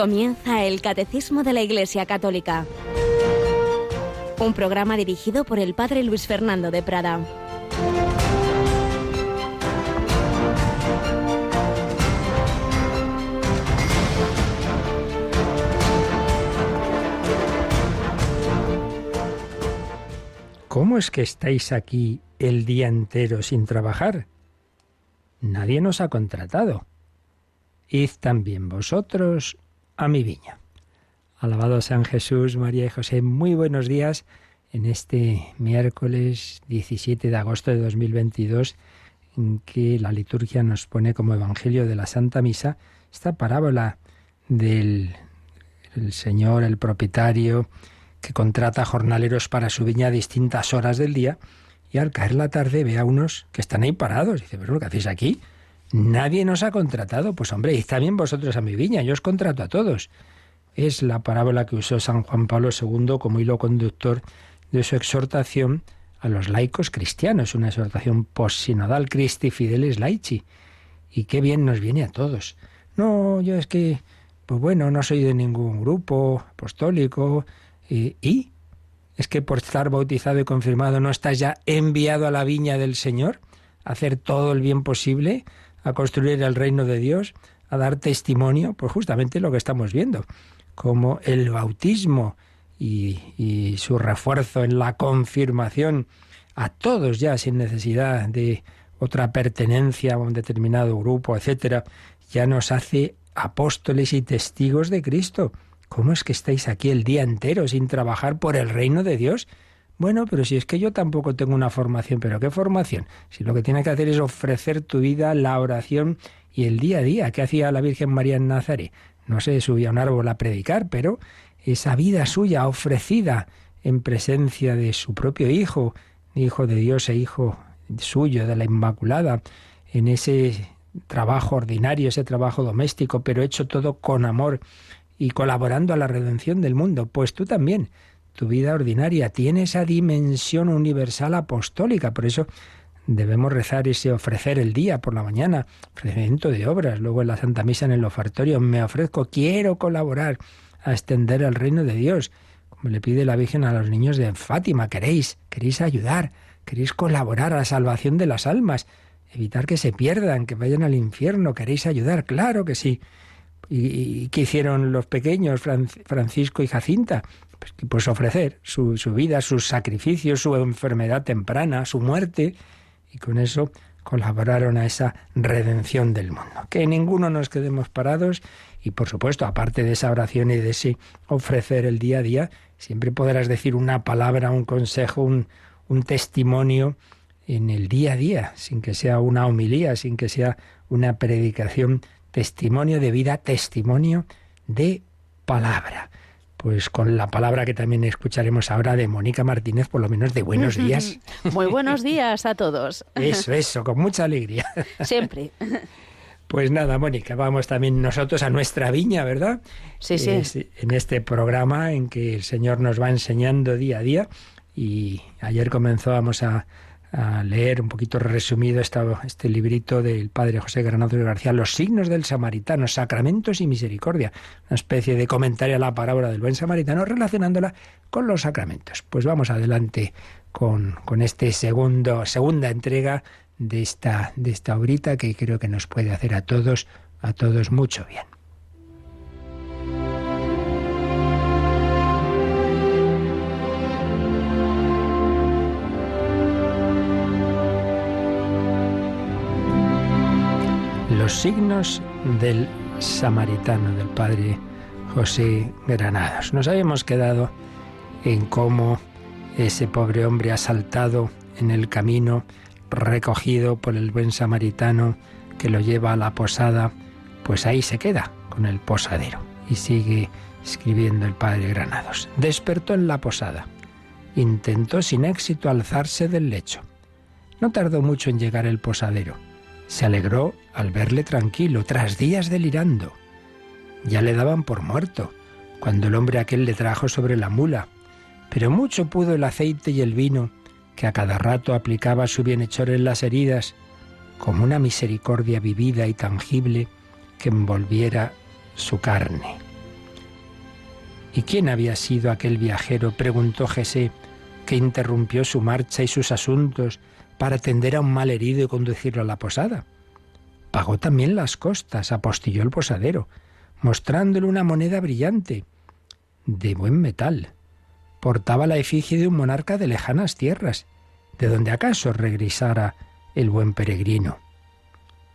Comienza el Catecismo de la Iglesia Católica, un programa dirigido por el Padre Luis Fernando de Prada. ¿Cómo es que estáis aquí el día entero sin trabajar? Nadie nos ha contratado. Id también vosotros a mi viña. Alabado San Jesús, María y José, muy buenos días en este miércoles 17 de agosto de 2022, en que la liturgia nos pone como Evangelio de la Santa Misa esta parábola del Señor, el propietario, que contrata jornaleros para su viña a distintas horas del día, y al caer la tarde ve a unos que están ahí parados. Dice, ¿pero qué hacéis aquí? Nadie nos ha contratado. Pues hombre, id también vosotros a mi viña, yo os contrato a todos. Es la parábola que usó San Juan Pablo II como hilo conductor de su exhortación a los laicos cristianos, una exhortación postsinodal, Christi Fideles Laici. Y qué bien nos viene a todos. No, yo es que, pues bueno, no soy de ningún grupo apostólico. ¿Y? ¿Es que por estar bautizado y confirmado no estás ya enviado a la viña del Señor? ¿A hacer todo el bien posible? ¿A construir el reino de Dios? ¿A dar testimonio? Pues justamente lo que estamos viendo, como el bautismo y su refuerzo en la confirmación a todos ya, sin necesidad de otra pertenencia a un determinado grupo, etcétera, ya nos hace apóstoles y testigos de Cristo. ¿Cómo es que estáis aquí el día entero sin trabajar por el reino de Dios? Bueno, pero si es que yo tampoco tengo una formación. ¿Pero qué formación? Si lo que tienes que hacer es ofrecer tu vida, la oración y el día a día. ¿Qué hacía la Virgen María en Nazaret? No se subía a un árbol a predicar, pero esa vida suya ofrecida en presencia de su propio Hijo, Hijo de Dios e Hijo suyo, de la Inmaculada, en ese trabajo ordinario, ese trabajo doméstico, pero hecho todo con amor y colaborando a la redención del mundo. Pues tú también, tu vida ordinaria tiene esa dimensión universal apostólica. Por eso debemos rezar ese ofrecer el día por la mañana, ofrecimiento de obras, luego en la Santa Misa en el ofertorio, me ofrezco, quiero colaborar a extender el reino de Dios, como le pide la Virgen a los niños de Fátima. Queréis ayudar, queréis colaborar a la salvación de las almas, evitar que se pierdan, que vayan al infierno, queréis ayudar, claro que sí. ¿Y qué hicieron los pequeños, Francisco y Jacinta? Pues ofrecer su vida, sus sacrificios, su enfermedad temprana, su muerte, y con eso colaboraron a esa redención del mundo. Que ninguno nos quedemos parados, y por supuesto, aparte de esa oración y de ese ofrecer el día a día, siempre podrás decir una palabra, un consejo, un testimonio en el día a día, sin que sea una homilía, sin que sea una predicación. Testimonio de vida, testimonio de palabra. Pues con la palabra que también escucharemos ahora de Mónica Martínez, por lo menos de buenos días. Muy buenos días a todos. Eso, con mucha alegría. Siempre. Pues nada, Mónica, vamos también nosotros a nuestra viña, ¿verdad? Sí. En este programa en que el Señor nos va enseñando día a día, y ayer comenzábamos a leer un poquito resumido este librito del padre José Granados García, Los signos del samaritano, sacramentos y misericordia, una especie de comentario a la parábola del buen samaritano relacionándola con los sacramentos. Pues vamos adelante con este segunda entrega de esta obrita que creo que nos puede hacer a todos mucho bien. Los signos del samaritano, del padre José Granados. Nos habíamos quedado en cómo ese pobre hombre asaltado en el camino, recogido por el buen samaritano que lo lleva a la posada, pues ahí se queda con el posadero. Y sigue escribiendo el padre Granados. Despertó en la posada. Intentó sin éxito alzarse del lecho. No tardó mucho en llegar el posadero. Se alegró al verle tranquilo, tras días delirando. Ya le daban por muerto, cuando el hombre aquel le trajo sobre la mula. Pero mucho pudo el aceite y el vino, que a cada rato aplicaba su bienhechor en las heridas, como una misericordia vivida y tangible que envolviera su carne. ¿Y quién había sido aquel viajero?, preguntó Jesé, que interrumpió su marcha y sus asuntos para atender a un mal herido y conducirlo a la posada. Pagó también las costas, apostilló el posadero, mostrándole una moneda brillante, de buen metal. Portaba la efigie de un monarca de lejanas tierras, de donde acaso regresara el buen peregrino.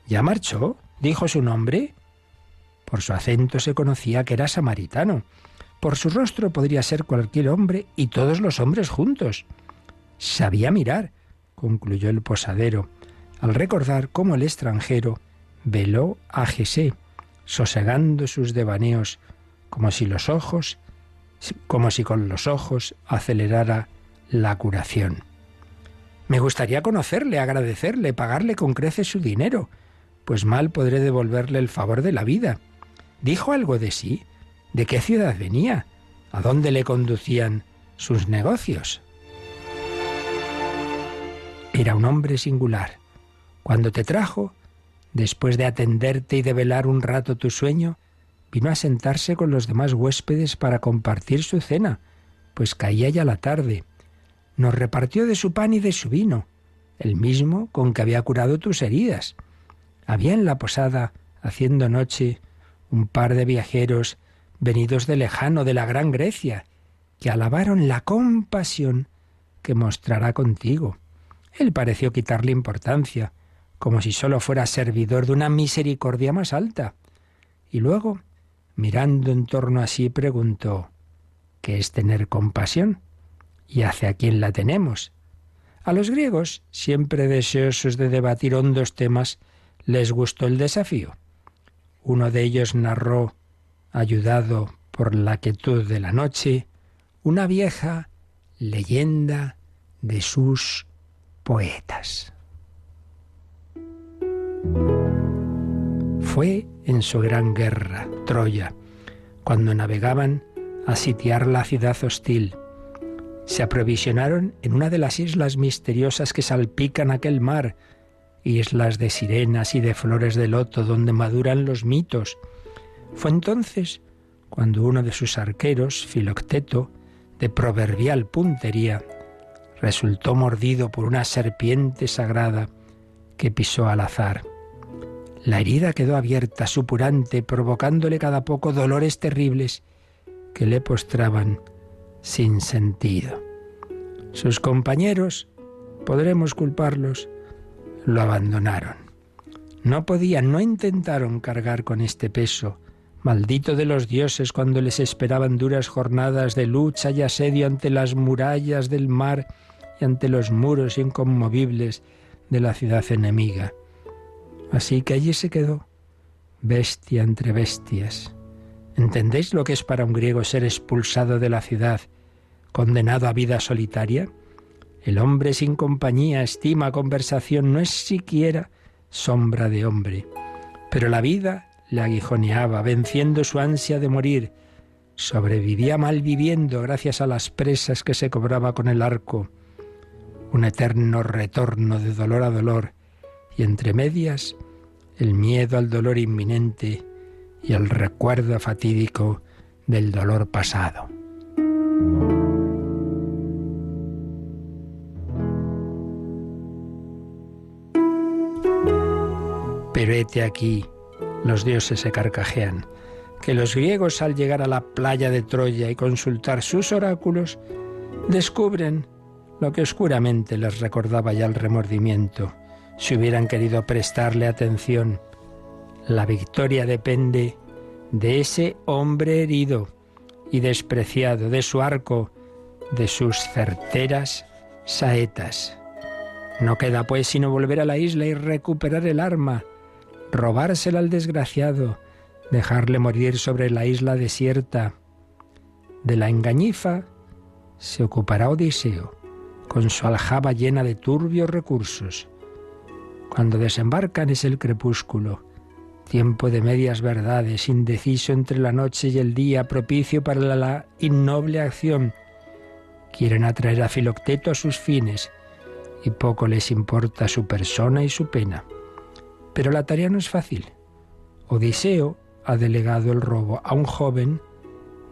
¿Ya marchó?, dijo su nombre. Por su acento se conocía que era samaritano. Por su rostro podría ser cualquier hombre y todos los hombres juntos. Sabía mirar, concluyó el posadero, al recordar cómo el extranjero veló a Jesé, sosegando sus devaneos, como si con los ojos acelerara la curación. Me gustaría conocerle, agradecerle, pagarle con creces su dinero, pues mal podré devolverle el favor de la vida. ¿Dijo algo de sí? ¿De qué ciudad venía? ¿A dónde le conducían sus negocios? Era un hombre singular. Cuando te trajo, después de atenderte y de velar un rato tu sueño, vino a sentarse con los demás huéspedes para compartir su cena, pues caía ya la tarde. Nos repartió de su pan y de su vino, el mismo con que había curado tus heridas. Había en la posada, haciendo noche, un par de viajeros venidos de lejano, de la Gran Grecia, que alabaron la compasión que mostrará contigo. Él pareció quitarle importancia, como si sólo fuera servidor de una misericordia más alta. Y luego, mirando en torno a sí, preguntó: ¿qué es tener compasión? ¿Y hacia quién la tenemos? A los griegos, siempre deseosos de debatir hondos temas, les gustó el desafío. Uno de ellos narró, ayudado por la quietud de la noche, una vieja leyenda de sus poetas. Fue en su gran guerra, Troya, cuando navegaban a sitiar la ciudad hostil. Se aprovisionaron en una de las islas misteriosas que salpican aquel mar, islas de sirenas y de flores de loto donde maduran los mitos. Fue entonces cuando uno de sus arqueros, Filocteto, de proverbial puntería, resultó mordido por una serpiente sagrada que pisó al azar. La herida quedó abierta, supurante, provocándole cada poco dolores terribles que le postraban sin sentido. Sus compañeros, podremos culparlos, lo abandonaron. No podían, no intentaron cargar con este peso, maldito de los dioses cuando les esperaban duras jornadas de lucha y asedio ante las murallas del mar y ante los muros inconmovibles de la ciudad enemiga. Así que allí se quedó, bestia entre bestias. ¿Entendéis lo que es para un griego ser expulsado de la ciudad, condenado a vida solitaria? El hombre sin compañía, estima, conversación, no es siquiera sombra de hombre. Pero la vida le aguijoneaba, venciendo su ansia de morir. Sobrevivía malviviendo gracias a las presas que se cobraba con el arco. Un eterno retorno de dolor a dolor, y entre medias el miedo al dolor inminente y el recuerdo fatídico del dolor pasado. Pero hete aquí, los dioses se carcajean, que los griegos al llegar a la playa de Troya y consultar sus oráculos, descubren lo que oscuramente les recordaba ya el remordimiento, si hubieran querido prestarle atención. La victoria depende de ese hombre herido y despreciado, de su arco, de sus certeras saetas. No queda pues sino volver a la isla y recuperar el arma, robársela al desgraciado, dejarle morir sobre la isla desierta. De la engañifa se ocupará Odiseo, con su aljaba llena de turbios recursos. Cuando desembarcan es el crepúsculo, tiempo de medias verdades, indeciso entre la noche y el día, propicio para la innoble acción. Quieren atraer a Filocteto a sus fines, y poco les importa su persona y su pena. Pero la tarea no es fácil. Odiseo ha delegado el robo a un joven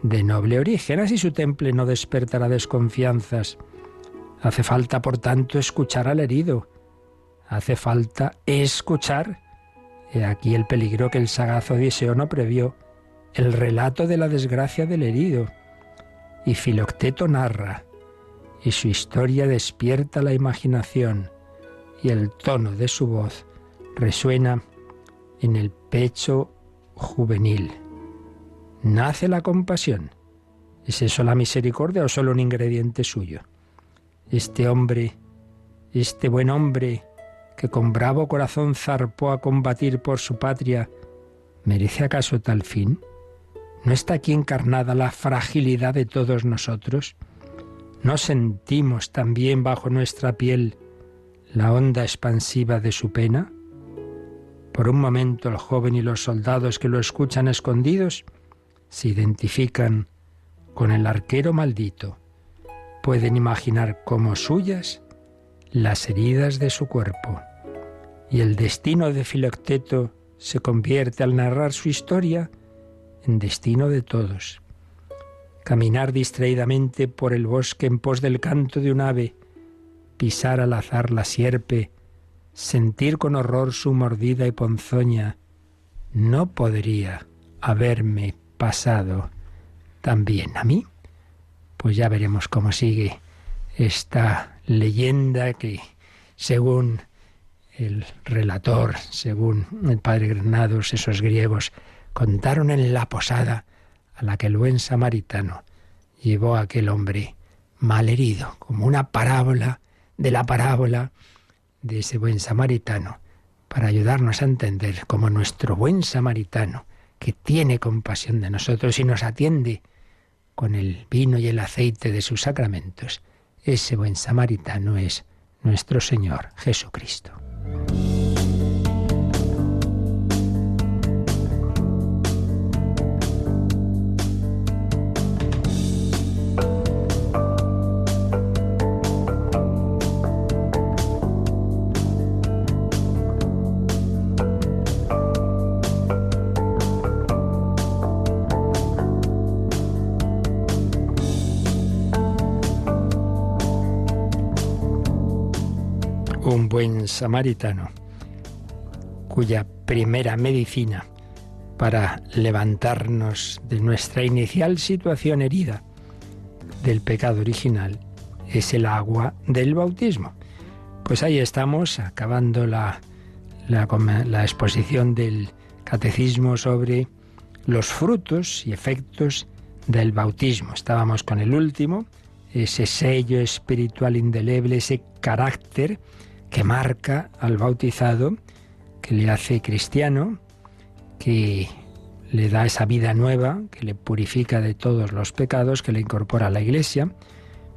de noble origen. Así su temple no despertará desconfianzas. Hace falta, por tanto, escuchar al herido. Hace falta escuchar. He aquí el peligro que el sagaz Odiseo no previó, el relato de la desgracia del herido. Y Filocteto narra, y su historia despierta la imaginación, y el tono de su voz resuena en el pecho juvenil. Nace la compasión. ¿Es eso la misericordia o solo un ingrediente suyo? Este hombre, este buen hombre que con bravo corazón zarpó a combatir por su patria, ¿merece acaso tal fin? ¿No está aquí encarnada la fragilidad de todos nosotros? ¿No sentimos también bajo nuestra piel la onda expansiva de su pena? Por un momento el joven y los soldados que lo escuchan escondidos se identifican con el arquero maldito. Pueden imaginar como suyas las heridas de su cuerpo. Y el destino de Filocteto se convierte al narrar su historia en destino de todos. Caminar distraídamente por el bosque en pos del canto de un ave, pisar al azar la sierpe, sentir con horror su mordida y ponzoña, no podría haberme pasado también a mí. Pues ya veremos cómo sigue esta leyenda que, según el relator, según el padre Granados, esos griegos contaron en la posada a la que el buen samaritano llevó a aquel hombre malherido, como una parábola de la parábola de ese buen samaritano, para ayudarnos a entender cómo nuestro buen samaritano, que tiene compasión de nosotros y nos atiende con el vino y el aceite de sus sacramentos, ese buen samaritano es nuestro Señor Jesucristo. Un buen samaritano, cuya primera medicina para levantarnos de nuestra inicial situación herida del pecado original es el agua del bautismo. Pues ahí estamos, acabando la exposición del catecismo sobre los frutos y efectos del bautismo. Estábamos con el último, ese sello espiritual indeleble, ese carácter que marca al bautizado, que le hace cristiano, que le da esa vida nueva, que le purifica de todos los pecados, que le incorpora a la Iglesia,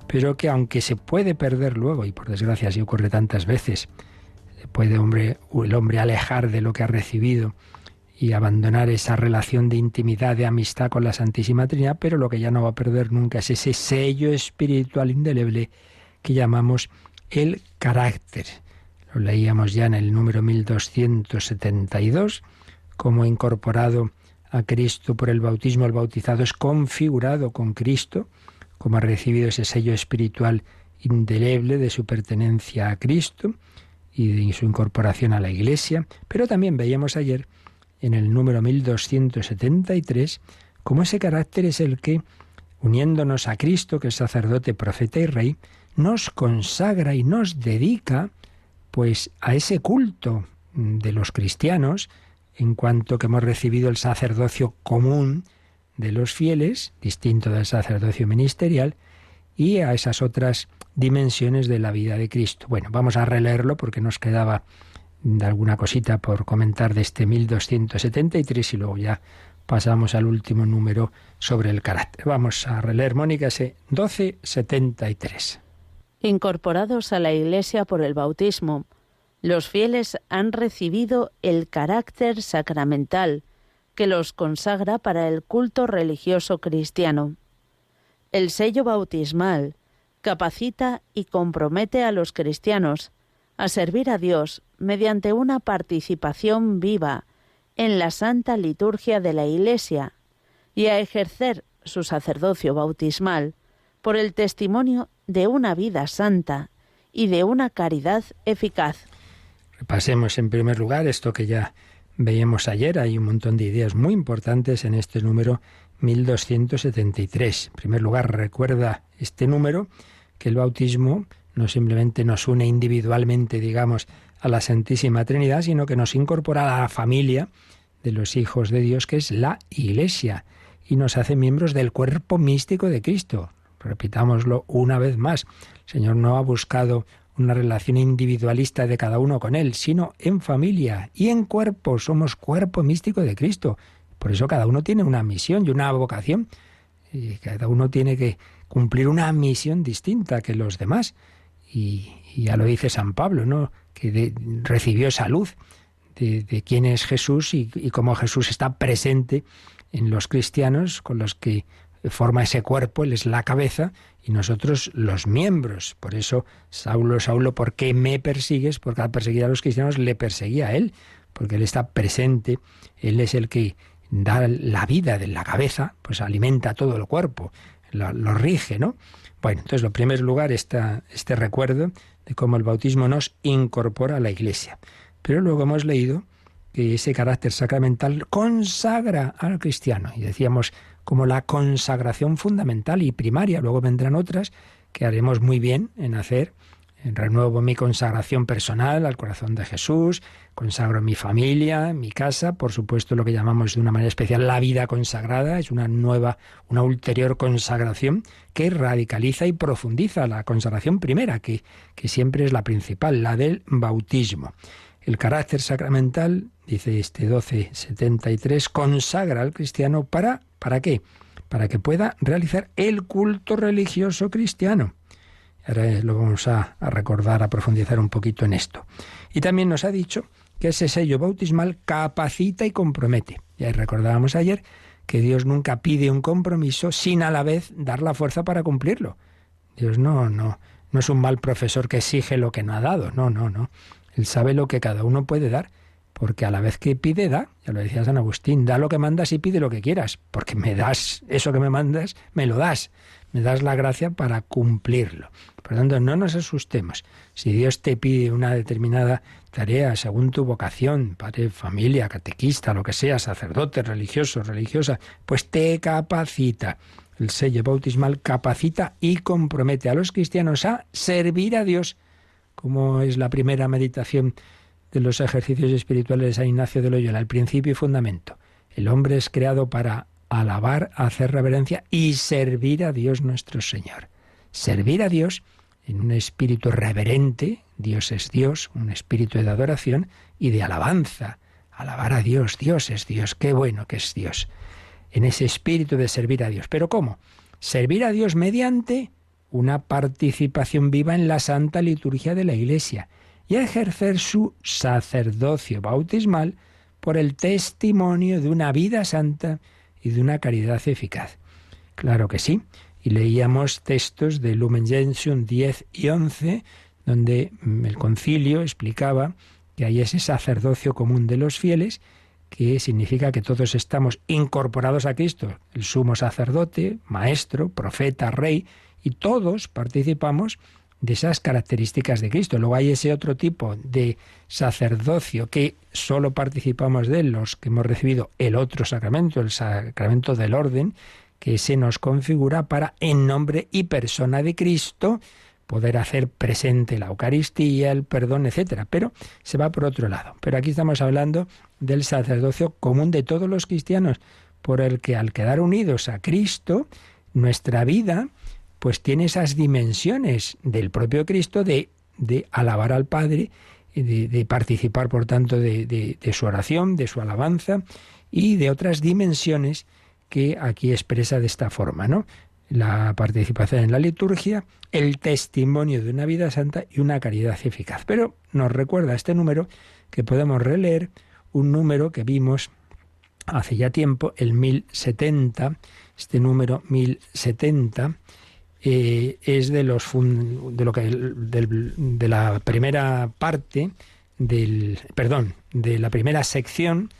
pero que aunque se puede perder luego, y por desgracia así ocurre tantas veces, puede el hombre alejar de lo que ha recibido y abandonar esa relación de intimidad, de amistad con la Santísima Trinidad, pero lo que ya no va a perder nunca es ese sello espiritual indeleble que llamamos el carácter. Lo leíamos ya en el número 1272, como incorporado a Cristo por el bautismo, el bautizado es configurado con Cristo, como ha recibido ese sello espiritual indeleble de su pertenencia a Cristo y de su incorporación a la Iglesia. Pero también veíamos ayer, en el número 1273, cómo ese carácter es el que, uniéndonos a Cristo, que es sacerdote, profeta y rey, nos consagra y nos dedica pues a ese culto de los cristianos, en cuanto que hemos recibido el sacerdocio común de los fieles, distinto del sacerdocio ministerial, y a esas otras dimensiones de la vida de Cristo. Bueno, vamos a releerlo porque nos quedaba alguna cosita por comentar de este 1273 y luego ya pasamos al último número sobre el carácter. Vamos a releer, Mónica, ese 1273. Incorporados a la Iglesia por el bautismo, los fieles han recibido el carácter sacramental que los consagra para el culto religioso cristiano. El sello bautismal capacita y compromete a los cristianos a servir a Dios mediante una participación viva en la santa liturgia de la Iglesia y a ejercer su sacerdocio bautismal, por el testimonio de una vida santa y de una caridad eficaz. Repasemos en primer lugar esto que ya veíamos ayer. Hay un montón de ideas muy importantes en este número 1273. En primer lugar, recuerda este número que el bautismo no simplemente nos une individualmente, digamos, a la Santísima Trinidad, sino que nos incorpora a la familia de los hijos de Dios, que es la Iglesia, y nos hace miembros del cuerpo místico de Cristo. Repitámoslo una vez más. El Señor no ha buscado una relación individualista de cada uno con Él, sino en familia y en cuerpo. Somos cuerpo místico de Cristo. Por eso cada uno tiene una misión y una vocación. Y cada uno tiene que cumplir una misión distinta que los demás. Y ya lo dice San Pablo, ¿no? Que recibió esa luz de quién es Jesús y cómo Jesús está presente en los cristianos con los que forma ese cuerpo. Él es la cabeza y nosotros los miembros. Por eso, Saulo, Saulo, ¿por qué me persigues? Porque al perseguir a los cristianos le perseguía a él, porque él está presente, él es el que da la vida de la cabeza, pues alimenta todo el cuerpo, lo rige, ¿no? Bueno, entonces, en primer lugar, este recuerdo de cómo el bautismo nos incorpora a la Iglesia. Pero luego hemos leído que ese carácter sacramental consagra al cristiano. Y decíamos como la consagración fundamental y primaria. Luego vendrán otras que haremos muy bien en hacer. Renuevo mi consagración personal al corazón de Jesús, consagro mi familia, mi casa, por supuesto lo que llamamos de una manera especial la vida consagrada, es una ulterior consagración que radicaliza y profundiza la consagración primera, que siempre es la principal, la del bautismo. El carácter sacramental, dice este 1273, consagra al cristiano ¿para qué? Para que pueda realizar el culto religioso cristiano. Ahora lo vamos a recordar, a profundizar un poquito en esto. Y también nos ha dicho que ese sello bautismal capacita y compromete. Ya recordábamos ayer que Dios nunca pide un compromiso sin a la vez dar la fuerza para cumplirlo. Dios no es un mal profesor que exige lo que no ha dado. No. Él sabe lo que cada uno puede dar, porque a la vez que pide, da. Ya lo decía San Agustín, da lo que mandas y pide lo que quieras, porque me das eso que me mandas, me lo das. Me das la gracia para cumplirlo. Por lo tanto, no nos asustemos. Si Dios te pide una determinada tarea según tu vocación, padre, familia, catequista, lo que sea, sacerdote, religioso, religiosa, pues te capacita. El sello bautismal capacita y compromete a los cristianos a servir a Dios, como es la primera meditación de los ejercicios espirituales de San Ignacio de Loyola, el principio y fundamento. El hombre es creado para alabar, hacer reverencia y servir a Dios nuestro Señor. Servir a Dios en un espíritu reverente, Dios es Dios, un espíritu de adoración y de alabanza. Alabar a Dios, Dios es Dios, qué bueno que es Dios. En ese espíritu de servir a Dios. ¿Pero cómo? Servir a Dios mediante una participación viva en la Santa Liturgia de la Iglesia y a ejercer su sacerdocio bautismal por el testimonio de una vida santa y de una caridad eficaz. Claro que sí. Y leíamos textos de Lumen Gentium 10 y 11, donde el concilio explicaba que hay ese sacerdocio común de los fieles, que significa que todos estamos incorporados a Cristo, el sumo sacerdote, maestro, profeta, rey, y todos participamos de esas características de Cristo. Luego hay ese otro tipo de sacerdocio que solo participamos de él los que hemos recibido el otro sacramento, el sacramento del orden, que se nos configura para, en nombre y persona de Cristo, poder hacer presente la Eucaristía, el perdón, etcétera. Pero se va por otro lado. Pero aquí estamos hablando del sacerdocio común de todos los cristianos, por el que al quedar unidos a Cristo, nuestra vida pues tiene esas dimensiones del propio Cristo de alabar al Padre, de participar, por tanto, de su oración, de su alabanza, y de otras dimensiones que aquí expresa de esta forma, ¿no? La participación en la liturgia, el testimonio de una vida santa y una caridad eficaz. Pero nos recuerda este número que podemos releer, un número que vimos hace ya tiempo, el 1070, este número 1070, es de la primera parte de la primera sección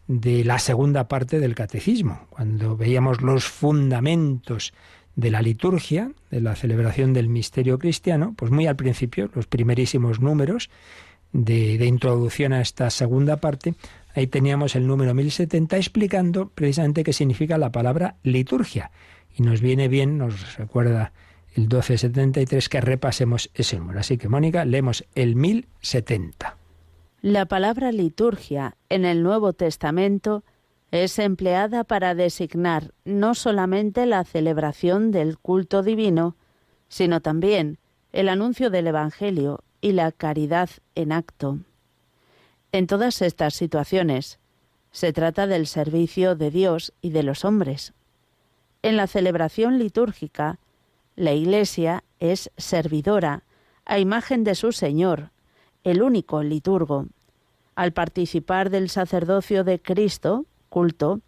de la segunda parte del catecismo, cuando veíamos los fundamentos de la liturgia, de la celebración del misterio cristiano, pues muy al principio, los primerísimos números de introducción a esta segunda parte, ahí teníamos el número 1070 explicando precisamente qué significa la palabra liturgia. Y nos viene bien, nos recuerda el 1273, que repasemos ese número. Así que, Mónica, leemos el 1070. La palabra liturgia en el Nuevo Testamento es empleada para designar no solamente la celebración del culto divino, sino también el anuncio del Evangelio y la caridad en acto. En todas estas situaciones se trata del servicio de Dios y de los hombres. En la celebración litúrgica, la Iglesia es servidora a imagen de su Señor, el único liturgo. Al participar del sacerdocio de Cristo, culto,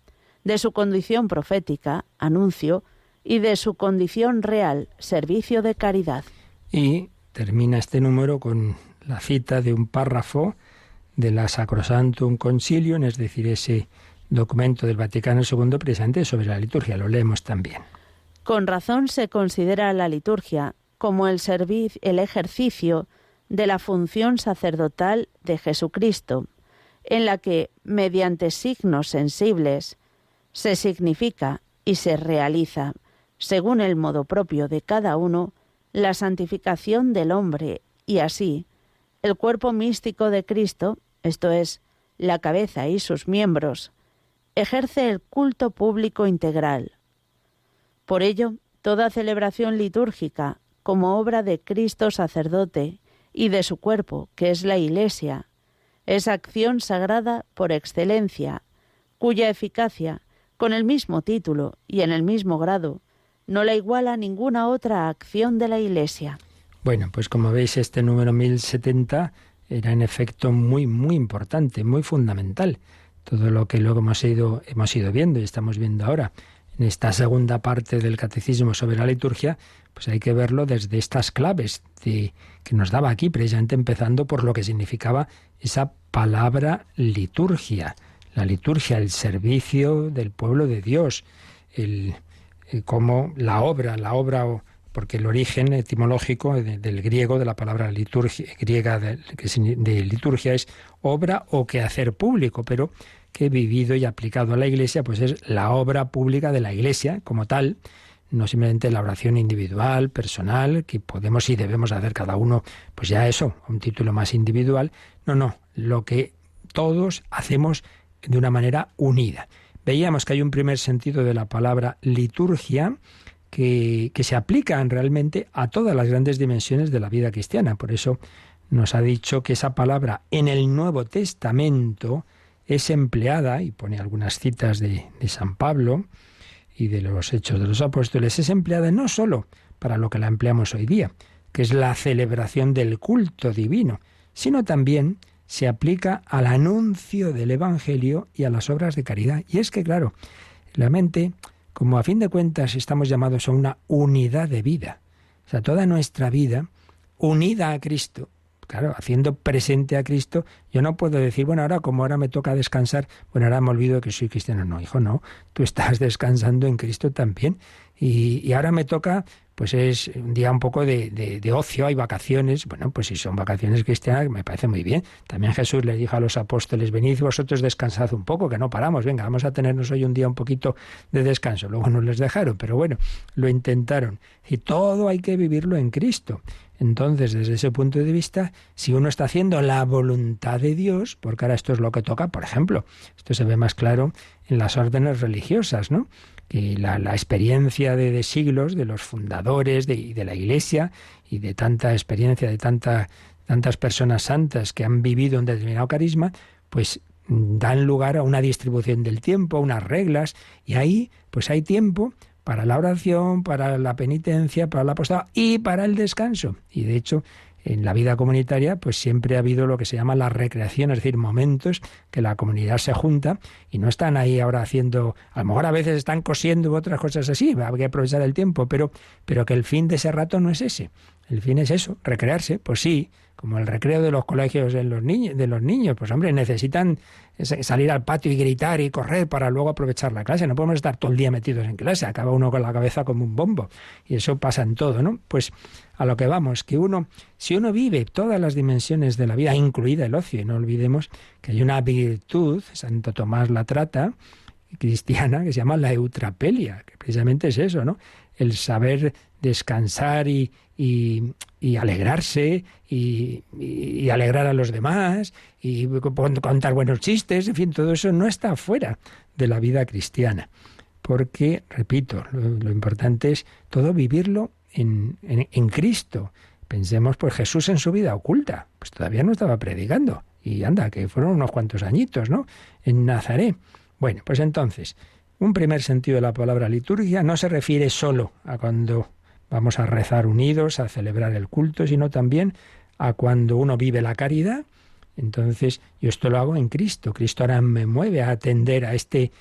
de su condición profética, anuncio, y de su condición real, servicio de caridad. Y termina este número con la cita de un párrafo de la Sacrosanctum Concilium, es decir, ese documento del Vaticano II precisamente sobre la liturgia. Lo leemos también. Con razón se considera la liturgia como el ejercicio de la función sacerdotal de Jesucristo, en la que, mediante signos sensibles, se significa y se realiza, según el modo propio de cada uno, la santificación del hombre, y así, el cuerpo místico de Cristo, esto es, la cabeza y sus miembros, ejerce el culto público integral. Por ello, toda celebración litúrgica, como obra de Cristo sacerdote y de su cuerpo, que es la Iglesia, es acción sagrada por excelencia, cuya eficacia, con el mismo título y en el mismo grado, no la iguala ninguna otra acción de la Iglesia. Bueno, pues como veis, este número 1070 era en efecto muy importante, muy fundamental. Todo lo que luego hemos ido viendo y estamos viendo ahora en esta segunda parte del catecismo sobre la liturgia, pues hay que verlo desde estas claves que nos daba aquí, precisamente empezando por lo que significaba esa palabra liturgia. La liturgia, el servicio del pueblo de Dios, como la obra, porque el origen etimológico del griego de la palabra liturgia, griega de liturgia es obra o quehacer público, pero que vivido y aplicado a la Iglesia, pues es la obra pública de la Iglesia como tal, no simplemente la oración individual, personal, que podemos y debemos hacer cada uno, pues ya eso, un título más individual. No, lo que todos hacemos de una manera unida. Veíamos que hay un primer sentido de la palabra liturgia que se aplican realmente a todas las grandes dimensiones de la vida cristiana. Por eso nos ha dicho que esa palabra en el Nuevo Testamento es empleada, y pone algunas citas de San Pablo y de los Hechos de los Apóstoles, es empleada no solo para lo que la empleamos hoy día, que es la celebración del culto divino, sino también se aplica al anuncio del Evangelio y a las obras de caridad. Y es que, claro, la mente, como a fin de cuentas estamos llamados a una unidad de vida, o sea, toda nuestra vida unida a Cristo, claro, haciendo presente a Cristo, yo no puedo decir, bueno, ahora me toca descansar, bueno, ahora me olvido que soy cristiano. No, hijo, no, tú estás descansando en Cristo también. Y ahora me toca, pues es un día un poco de ocio, hay vacaciones. Bueno, pues si son vacaciones cristianas, me parece muy bien. También Jesús le dijo a los apóstoles, venid vosotros descansad un poco, que no paramos, venga, vamos a tenernos hoy un día un poquito de descanso. Luego no les dejaron, pero bueno, lo intentaron. Y todo hay que vivirlo en Cristo. Entonces, desde ese punto de vista, si uno está haciendo la voluntad de Dios, porque ahora esto es lo que toca, por ejemplo, esto se ve más claro en las órdenes religiosas, ¿no? Que la experiencia de siglos, de los fundadores de la Iglesia y de tanta experiencia, de tantas personas santas que han vivido un determinado carisma, pues dan lugar a una distribución del tiempo, a unas reglas, y ahí pues hay tiempo para la oración, para la penitencia, para la apostolado y para el descanso. Y de hecho, en la vida comunitaria, pues siempre ha habido lo que se llama la recreación, es decir, momentos que la comunidad se junta y no están ahí ahora haciendo, a lo mejor a veces están cosiendo u otras cosas así, hay que aprovechar el tiempo, pero que el fin de ese rato no es ese. El fin es eso, recrearse, pues sí, como el recreo de los colegios de los niños. Pues hombre, necesitan salir al patio y gritar y correr para luego aprovechar la clase. No podemos estar todo el día metidos en clase, acaba uno con la cabeza como un bombo. Y eso pasa en todo, ¿no? Pues a lo que vamos, que si uno vive todas las dimensiones de la vida, incluida el ocio, y no olvidemos que hay una virtud, Santo Tomás la trata, cristiana, que se llama la eutrapelia, que precisamente es eso, ¿no? El saber descansar y alegrarse y alegrar a los demás y contar buenos chistes, en fin, todo eso no está fuera de la vida cristiana. Porque, repito, lo importante es todo vivirlo en Cristo. Pensemos, pues Jesús en su vida oculta, pues todavía no estaba predicando. Y anda, que fueron unos cuantos añitos, ¿no? En Nazaret. Bueno, pues entonces, un primer sentido de la palabra liturgia no se refiere solo a cuando vamos a rezar unidos, a celebrar el culto, sino también a cuando uno vive la caridad. Entonces, yo esto lo hago en Cristo. Cristo ahora me mueve a atender a este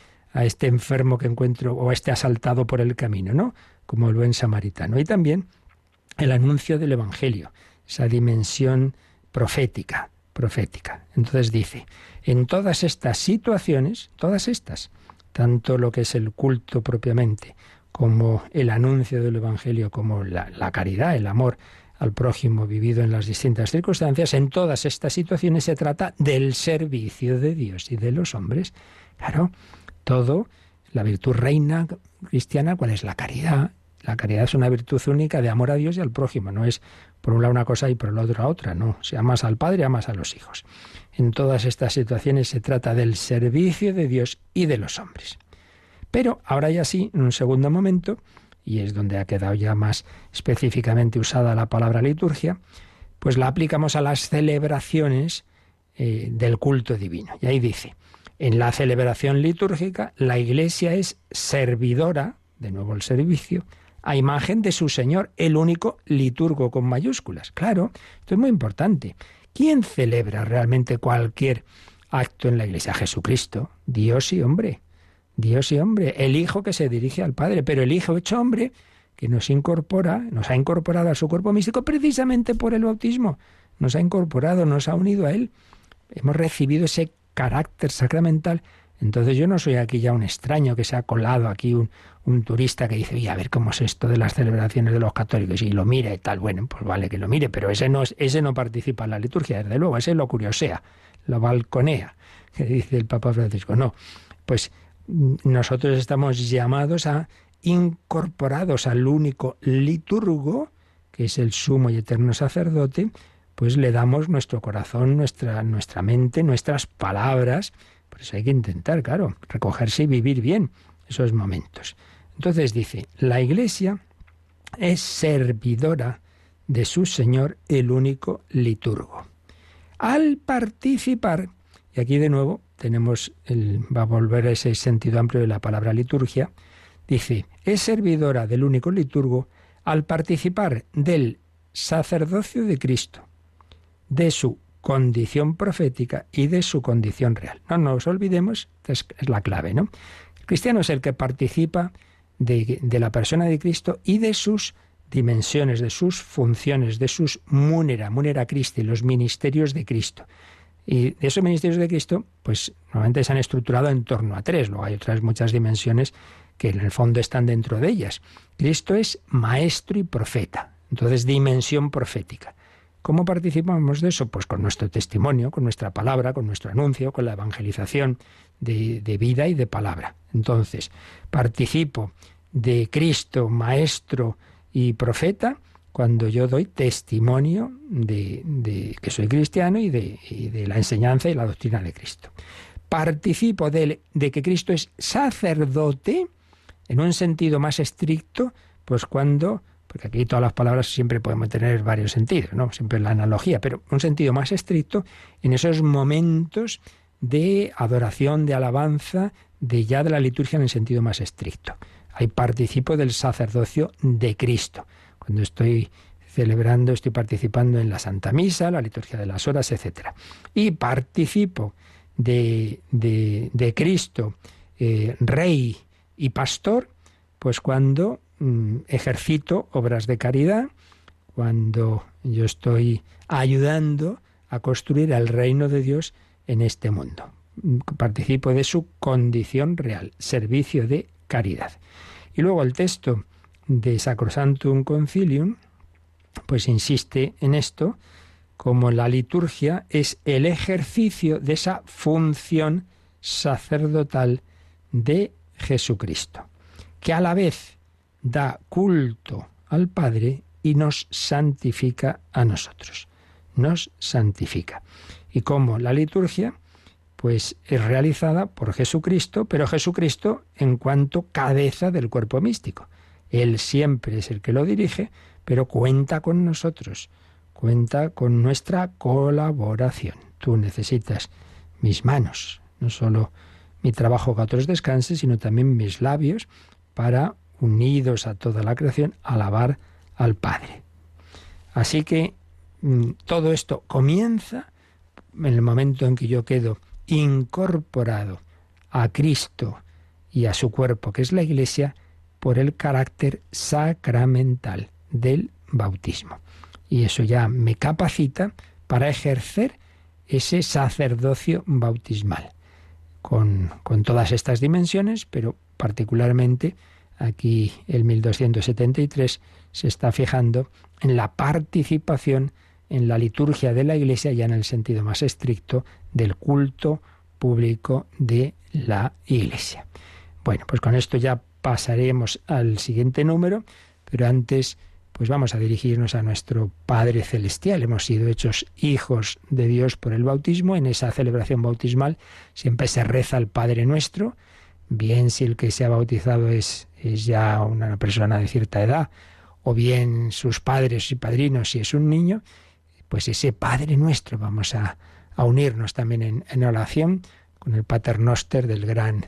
enfermo que encuentro o a este asaltado por el camino, ¿no? Como el buen samaritano. Y también el anuncio del Evangelio, esa dimensión profética. Entonces dice, en todas estas situaciones, todas estas, tanto lo que es el culto propiamente, como el anuncio del Evangelio, como la caridad, el amor al prójimo vivido en las distintas circunstancias, en todas estas situaciones se trata del servicio de Dios y de los hombres. Claro, todo, la virtud reina cristiana, ¿cuál es? La caridad. La caridad es una virtud única de amor a Dios y al prójimo, no es por un lado una cosa y por el otro otra, no. Si amas al Padre, amas a los hijos. En todas estas situaciones se trata del servicio de Dios y de los hombres. Pero ahora ya sí, en un segundo momento, y es donde ha quedado ya más específicamente usada la palabra liturgia, pues la aplicamos a las celebraciones del culto divino. Y ahí dice, en la celebración litúrgica, la Iglesia es servidora, de nuevo el servicio, a imagen de su Señor, el único liturgo con mayúsculas. Claro, esto es muy importante. ¿Quién celebra realmente cualquier acto en la Iglesia? Jesucristo, Dios y hombre. Dios y hombre, el Hijo que se dirige al Padre, pero el Hijo hecho hombre que nos ha incorporado a su cuerpo místico precisamente por el bautismo. Nos ha incorporado, nos ha unido a Él. Hemos recibido ese carácter sacramental. Entonces yo no soy aquí ya un extraño que se ha colado aquí, un turista que dice, oye, a ver cómo es esto de las celebraciones de los católicos, y lo mira y tal. Bueno, pues vale que lo mire, pero ese no participa en la liturgia, desde luego, ese lo curiosea, lo balconea, que dice el Papa Francisco. No, pues nosotros estamos llamados incorporados al único liturgo, que es el sumo y eterno sacerdote, pues le damos nuestro corazón, nuestra mente, nuestras palabras. Por eso hay que intentar, claro, recogerse y vivir bien esos momentos. Entonces dice, la Iglesia es servidora de su Señor, el único liturgo. Al participar, y aquí de nuevo va a volver a ese sentido amplio de la palabra liturgia, dice, es servidora del único liturgo al participar del sacerdocio de Cristo, de su condición profética y de su condición real. No nos olvidemos, es la clave, ¿no? El cristiano es el que participa de la persona de Cristo y de sus dimensiones, de sus funciones, de sus munera Christi, los ministerios de Cristo. Y de esos ministerios de Cristo, pues normalmente se han estructurado en torno a tres. Luego hay otras muchas dimensiones que en el fondo están dentro de ellas. Cristo es maestro y profeta, entonces dimensión profética. ¿Cómo participamos de eso? Pues con nuestro testimonio, con nuestra palabra, con nuestro anuncio, con la evangelización de vida y de palabra. Entonces, participo de Cristo, maestro y profeta, cuando yo doy testimonio de que soy cristiano y de la enseñanza y la doctrina de Cristo. Participo de que Cristo es sacerdote, en un sentido más estricto, pues cuando... Porque aquí todas las palabras siempre podemos tener varios sentidos, ¿no? Siempre la analogía, pero un sentido más estricto en esos momentos de adoración, de alabanza, de la liturgia en el sentido más estricto. Ahí participo del sacerdocio de Cristo. Cuando estoy celebrando, estoy participando en la Santa Misa, la liturgia de las horas, etc. Y participo de Cristo, Rey y Pastor, pues cuando ejercito obras de caridad, cuando yo estoy ayudando a construir el reino de Dios en este mundo. Participo de su condición real, servicio de caridad. Y luego el texto de Sacrosanctum Concilium, pues insiste en esto, como la liturgia es el ejercicio de esa función sacerdotal de Jesucristo, que a la vez da culto al Padre y nos santifica a nosotros. Nos santifica. Y como la liturgia, pues es realizada por Jesucristo, pero Jesucristo en cuanto cabeza del cuerpo místico. Él siempre es el que lo dirige, pero cuenta con nosotros, cuenta con nuestra colaboración. Tú necesitas mis manos, no solo mi trabajo que otros descanse, sino también mis labios para, unidos a toda la creación, alabar al Padre. Así que todo esto comienza en el momento en que yo quedo incorporado a Cristo y a su cuerpo, que es la Iglesia, por el carácter sacramental del bautismo. Y eso ya me capacita para ejercer ese sacerdocio bautismal, con todas estas dimensiones, pero particularmente aquí el 1273 se está fijando en la participación en la liturgia de la Iglesia, ya en el sentido más estricto del culto público de la Iglesia. Bueno, pues con esto ya pasaremos al siguiente número, pero antes pues vamos a dirigirnos a nuestro Padre Celestial. Hemos sido hechos hijos de Dios por el bautismo. En esa celebración bautismal siempre se reza el Padre Nuestro, bien si el que se ha bautizado es ya una persona de cierta edad, o bien sus padres y padrinos si es un niño, pues ese Padre Nuestro vamos a unirnos también en oración con el Pater Noster del gran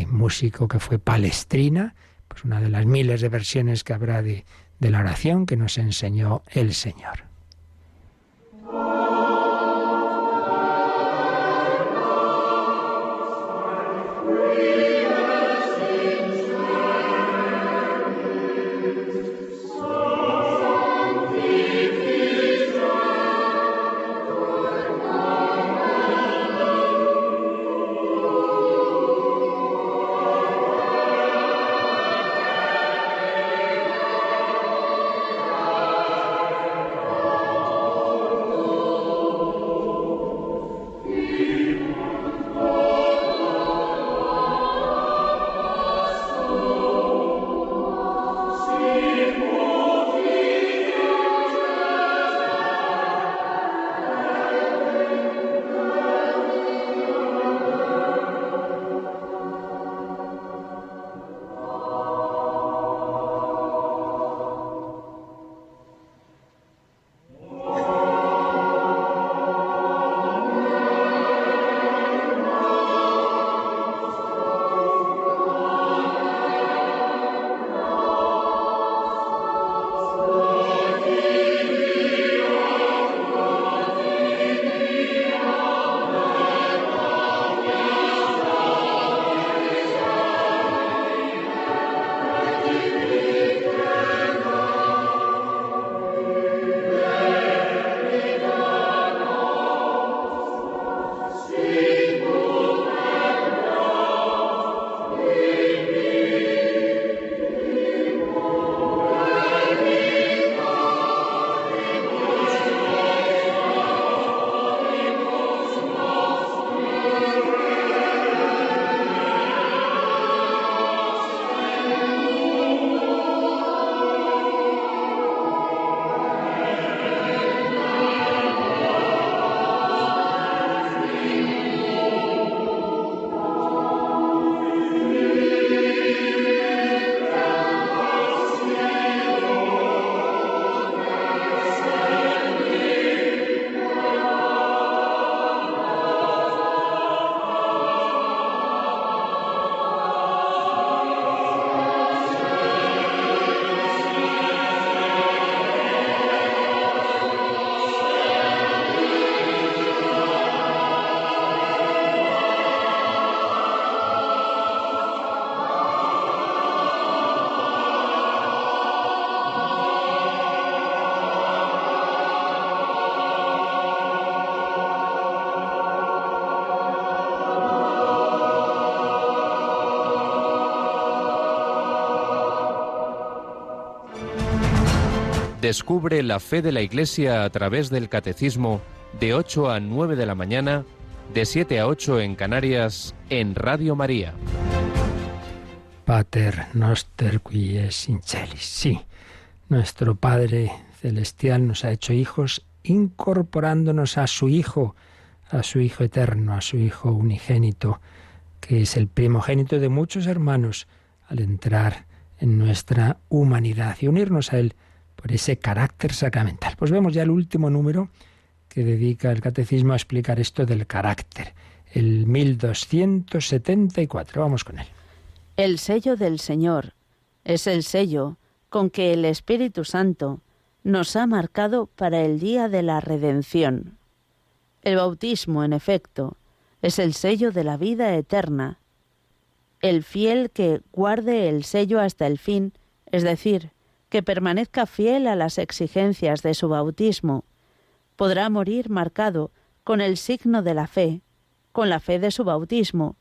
músico que fue Palestrina, pues una de las miles de versiones que habrá de la oración que nos enseñó el Señor. Descubre la fe de la Iglesia a través del Catecismo de 8 a 9 de la mañana, de 7 a 8 en Canarias, en Radio María. Pater noster qui es in celis. Sí, nuestro Padre Celestial nos ha hecho hijos incorporándonos a su Hijo eterno, a su Hijo unigénito, que es el primogénito de muchos hermanos, al entrar en nuestra humanidad y unirnos a Él por ese carácter sacramental. Pues vemos ya el último número que dedica el Catecismo a explicar esto del carácter, el 1274. Vamos con él. El sello del Señor es el sello con que el Espíritu Santo nos ha marcado para el día de la redención. El bautismo, en efecto, es el sello de la vida eterna. El fiel que guarde el sello hasta el fin, es decir, que permanezca fiel a las exigencias de su bautismo, podrá morir marcado con el signo de la fe, con la fe de su bautismo,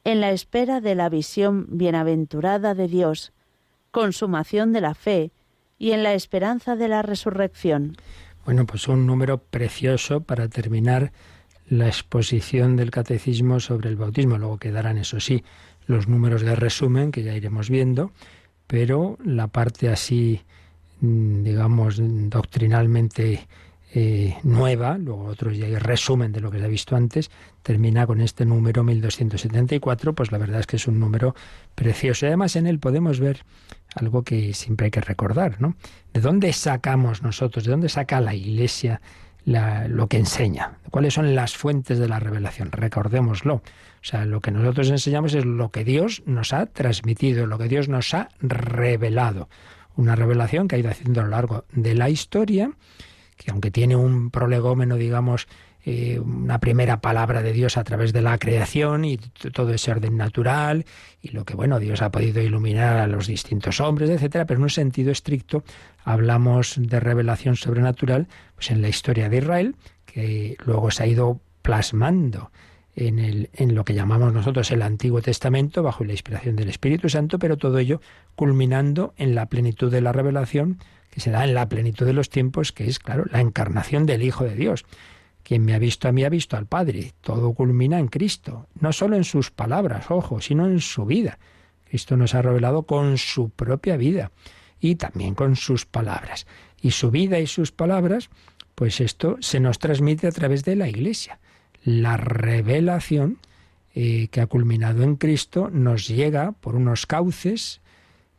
en la espera de la visión bienaventurada de Dios, consumación de la fe y en la esperanza de la resurrección. Bueno, pues un número precioso para terminar la exposición del Catecismo sobre el bautismo. Luego quedarán, eso sí, los números de resumen que ya iremos viendo, pero la parte así, digamos, doctrinalmente nueva, luego otros ya hay resumen de lo que se ha visto antes, termina con este número 1274, pues la verdad es que es un número precioso. Y además en él podemos ver algo que siempre hay que recordar, ¿no? ¿De dónde sacamos nosotros, de dónde saca la Iglesia lo que enseña? ¿Cuáles son las fuentes de la revelación? Recordémoslo. O sea, lo que nosotros enseñamos es lo que Dios nos ha transmitido, lo que Dios nos ha revelado. Una revelación que ha ido haciendo a lo largo de la historia, que aunque tiene un prolegómeno, digamos, una primera palabra de Dios a través de la creación y todo ese orden natural y lo que, bueno, Dios ha podido iluminar a los distintos hombres, etcétera, pero en un sentido estricto hablamos de revelación sobrenatural pues en la historia de Israel, que luego se ha ido plasmando en lo que llamamos nosotros el Antiguo Testamento bajo la inspiración del Espíritu Santo, pero todo ello culminando en la plenitud de la revelación que se da en la plenitud de los tiempos, que es, claro, la encarnación del Hijo de Dios. Quien me ha visto a mí ha visto al Padre. Todo culmina en Cristo, no solo en sus palabras, ojo, sino en su vida. Cristo nos ha revelado con su propia vida y también con sus palabras. Y su vida y sus palabras, pues esto se nos transmite a través de la Iglesia. La revelación que ha culminado en Cristo nos llega por unos cauces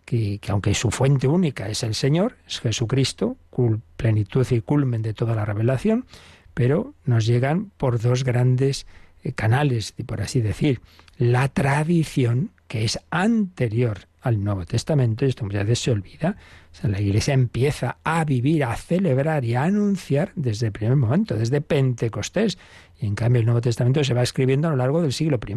que aunque su fuente única es el Señor, es Jesucristo, plenitud y culmen de toda la revelación, pero nos llegan por dos grandes canales, por así decir. La tradición, que es anterior al Nuevo Testamento, esto muchas veces se olvida. O sea, la Iglesia empieza a vivir, a celebrar y a anunciar desde el primer momento, desde Pentecostés. Y en cambio el Nuevo Testamento se va escribiendo a lo largo del siglo I,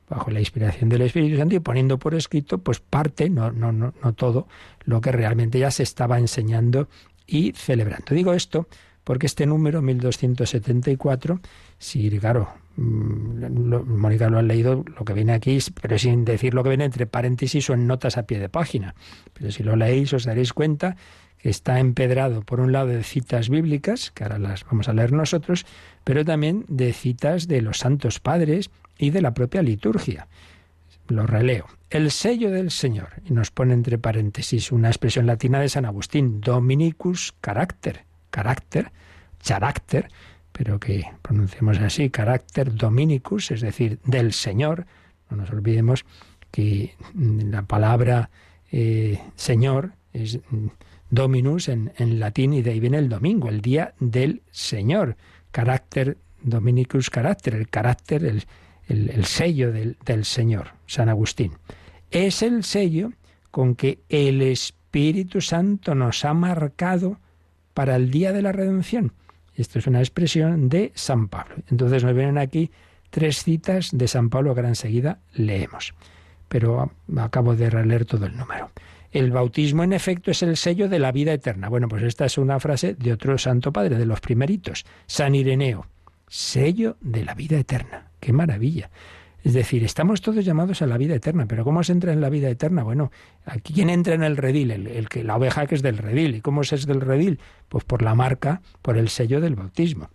bajo la inspiración del Espíritu Santo y poniendo por escrito pues parte, no todo, lo que realmente ya se estaba enseñando y celebrando. Digo esto porque este número, 1274, si, claro, Mónica lo ha leído, lo que viene aquí, pero sin decir lo que viene entre paréntesis o en notas a pie de página. Pero si lo leéis os daréis cuenta que está empedrado, por un lado, de citas bíblicas, que ahora las vamos a leer nosotros, pero también de citas de los santos padres y de la propia liturgia. Lo releo. El sello del Señor, y nos pone entre paréntesis una expresión latina de San Agustín, Dominicus Caracter, character, pero que pronunciamos así, Caracter Dominicus, es decir, del Señor. No nos olvidemos que la palabra Señor es Dominus en latín, y de ahí viene el domingo, el día del Señor. Caracter Dominicus Caracter, el carácter, el sello del Señor, San Agustín. Es el sello con que el Espíritu Santo nos ha marcado para el día de la redención. Esto es una expresión de San Pablo. Entonces nos vienen aquí 3 citas de San Pablo que ahora enseguida leemos. Pero acabo de releer todo el número. El bautismo, en efecto, es el sello de la vida eterna. Bueno, pues esta es una frase de otro santo padre, de los primeritos, San Ireneo. Sello de la vida eterna. ¡Qué maravilla! Es decir, estamos todos llamados a la vida eterna, pero ¿cómo se entra en la vida eterna? Bueno, aquí ¿quién entra en el redil? La oveja que es del redil. ¿Y cómo se es del redil? Pues por la marca, por el sello del bautismo.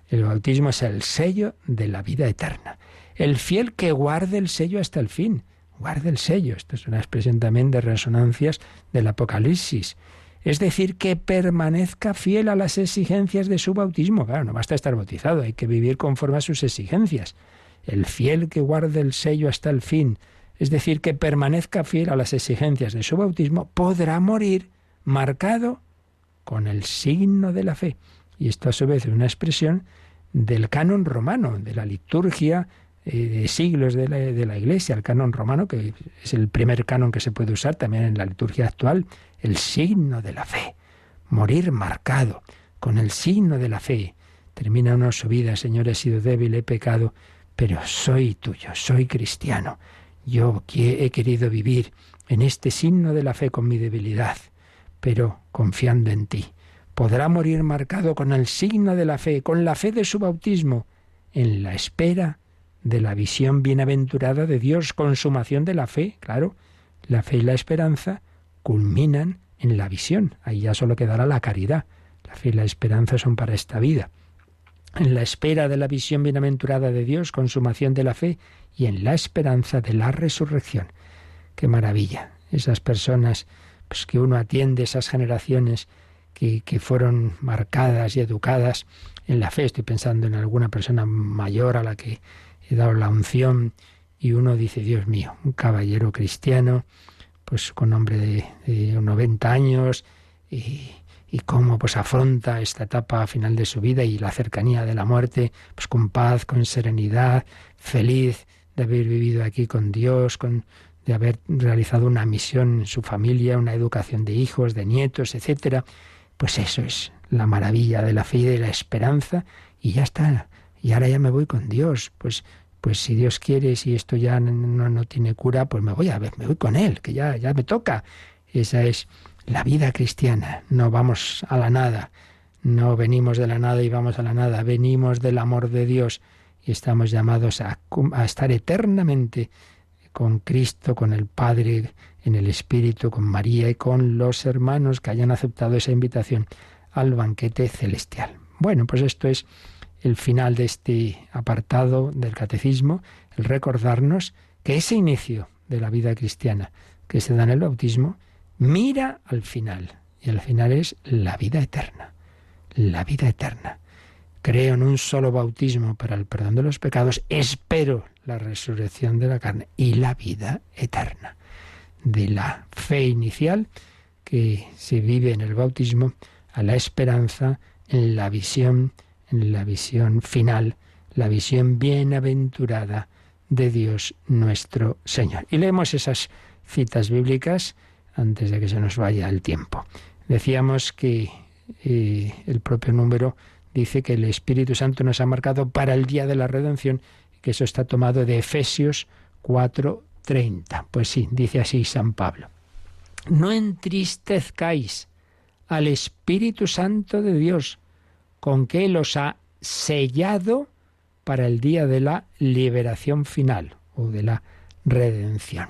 El bautismo es el sello de la vida eterna. El fiel que guarde el sello hasta el fin. Guarde el sello. Esto es una expresión también de resonancias del Apocalipsis. Es decir, que permanezca fiel a las exigencias de su bautismo. Claro, no basta estar bautizado, hay que vivir conforme a sus exigencias. El fiel que guarde el sello hasta el fin, es decir, que permanezca fiel a las exigencias de su bautismo, podrá morir marcado con el signo de la fe. Y esto a su vez es una expresión del canon romano, de la liturgia de siglos de la Iglesia, el canon romano, que es el primer canon que se puede usar también en la liturgia actual, el signo de la fe. Morir marcado con el signo de la fe. Termina uno su vida: Señor, he sido débil, he pecado, pero soy tuyo, soy cristiano. Yo he querido vivir en este signo de la fe con mi debilidad, pero confiando en ti. Podrá morir marcado con el signo de la fe, con la fe de su bautismo, en la espera de la visión bienaventurada de Dios, consumación de la fe. Claro, la fe y la esperanza culminan en la visión. Ahí ya solo quedará la caridad. La fe y la esperanza son para esta vida. En la espera de la visión bienaventurada de Dios, consumación de la fe, y en la esperanza de la resurrección. ¡Qué maravilla! Esas personas pues, que uno atiende, esas generaciones que fueron marcadas y educadas en la fe. Estoy pensando en alguna persona mayor a la que he dado la unción y uno dice: Dios mío, un caballero cristiano, pues con hombre de 90 años y cómo pues afronta esta etapa final de su vida y la cercanía de la muerte, pues con paz, con serenidad, feliz de haber vivido aquí con Dios, de haber realizado una misión en su familia, una educación de hijos, de nietos, etcétera. Pues eso es la maravilla de la fe y de la esperanza, y ya está. Y ahora ya me voy con Dios. Pues si Dios quiere, si esto ya no tiene cura, pues me voy con Él, que ya me toca. Esa es la vida cristiana. No vamos a la nada, no venimos de la nada y vamos a la nada, venimos del amor de Dios y estamos llamados a estar eternamente con Cristo, con el Padre, en el Espíritu, con María y con los hermanos que hayan aceptado esa invitación al banquete celestial. Bueno, pues esto es el final de este apartado del Catecismo, el recordarnos que ese inicio de la vida cristiana que se da en el bautismo mira al final, y el final es la vida eterna. La vida eterna. Creo en un solo bautismo para el perdón de los pecados, espero la resurrección de la carne y la vida eterna. De la fe inicial que se vive en el bautismo a la esperanza en la visión final, la visión bienaventurada de Dios nuestro Señor. Y leemos esas citas bíblicas antes de que se nos vaya el tiempo. Decíamos que el propio número dice que el Espíritu Santo nos ha marcado para el día de la redención, que eso está tomado de Efesios 4:30. Pues sí, dice así San Pablo: no entristezcáis al Espíritu Santo de Dios, con que Él os ha sellado para el día de la liberación final, o de la redención.